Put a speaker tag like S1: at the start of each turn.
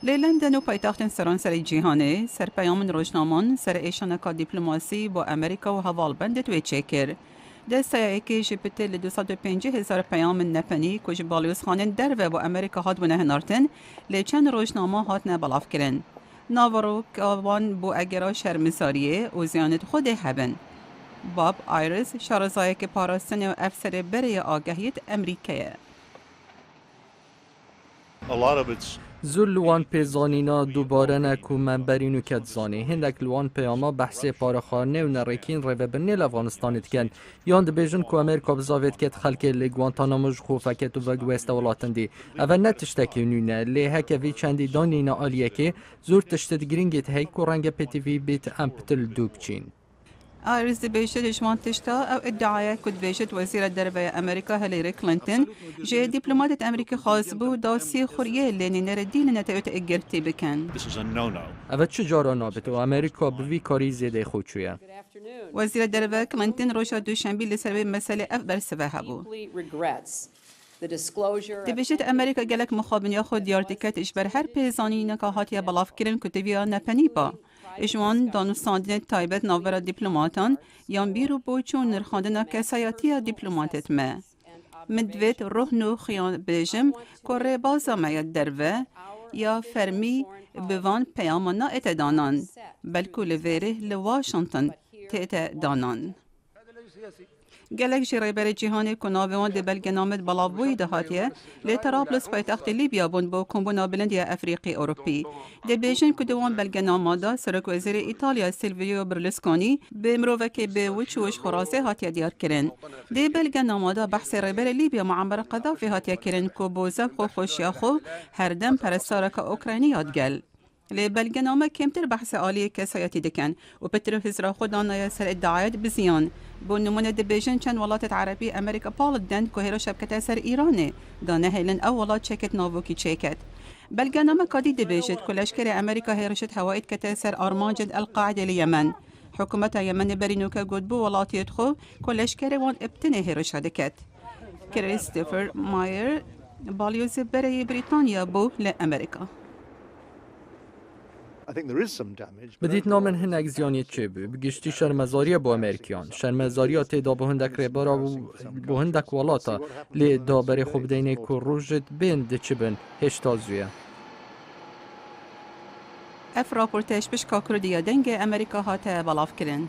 S1: لندن و پایتخت سرانسر جیهانه سر پیام روزنامان سر ایشانکا دیپلماسی با امریکا و هوالبند توی چکر. دسته ایکی جبت ل 250,000 پیام نپنی کج بالیوز خانن در و با امریکا هات و نهنارتن لیچن روزنامه هات نبلاف کرن. ناورو کاوان بو اگرا شرمساریه و زیانت خود هبن. باب آیرس شارزایی که پاراستن و افسر بری آگهیت امریکیه.
S2: زور لوان پیزانینا دوباره نکو منبرینو کت زانی هندک لوان پیاما بحث پارخانه و نرکین رو ببنی لافغانستانت کن یاند بیجن کو امریکا بزاوید کت خلک لگوانتاناموش خوفکت و وگوست ولاتن دی اول نتشتکی نونه لی هک وی چندی دانینا آلیه که زور تشتد گرینگت هی کو رنگ پتی وی بیت امپتل دوبچین
S1: آیرس دبیشت جوان تشتا او ادعای کد بیشت وزیر دربای امریکا هیلاری کلینتون جه دیپلمات امریکا خاص بو داسی خوریه لینی نردین نتایت اگرتی بکن.
S2: اول چه جارا نابت و امریکا بوی کاری زیده خودشویه.
S1: وزیر دربای کلینتون روشا دوشنبی لسر مسئله اف برسوه هبو. دبیشت امریکا گلک مخابنیا خود دیارتیکت اشبر هر پیزانی نکاهاتی بلاف کرن کتویا نپنی با. اجوان دانستاندن تایبت ناورا دیپلماتان یان بیرو بوچون نرخاندنا کسایاتی دیپلماتت ما. مدوید روح نو خیان بیجم کره بازا ماید دروه یا فرمی بوان پیامانا اتدانان بلکو لویره لواشنطن تتدانان. گلک جریبر جهانی کناوان دی بلگنامت بلاوی دهاتیه لی طرابلس پایتخت لیبیا بون با کمبونا بلندی افریقی اروپی. دی بیشن کدوان بلگنامادا سرک وزیر ایتالیا سیلویو برلوسکونی به مروفک به وچوش خراسه هاتیه دیار کرن. دی بلگنامادا بحث ریبر لیبیا معمر قذافی هاتیه کرن کو بوزف خو خوشیاخو هر دم پرستارک اوکراینیات گل. لی بلگنامه کمتر بحث عالی کسایتی دکن و پتر هزرا خودانای سر ادعایت بزیان. بو نمونه دبیجن چند ولات عربی امریکا پالدن که هیرو شبکت سر ایرانه دانه هیلن او ولات چکت ناوکی چکت. بلگنامه کادی دبیجت کلشکر امریکا هیروشت هوایت کت سر آرمانجد القاعده لیمن. حکومت یمن برینوکا گود بو ولاتیت خو کلشکر وان ابتنه هیروش هدکت. کریستوفر مایر بالیوز برای بریتانیا بو لامریکا.
S2: بدیت نامن هنگ زیانیت چه بو بگشتی شرمزاری با امریکیان شرمزاری تیدا به هندک ریبارا و به هندک والاتا لی دابر خوب دینه که روژت بین ده چه بین هشتا زویه
S1: اف راپورتش بش کاکر دیا دنگ امریکا هاته بلاف کرن.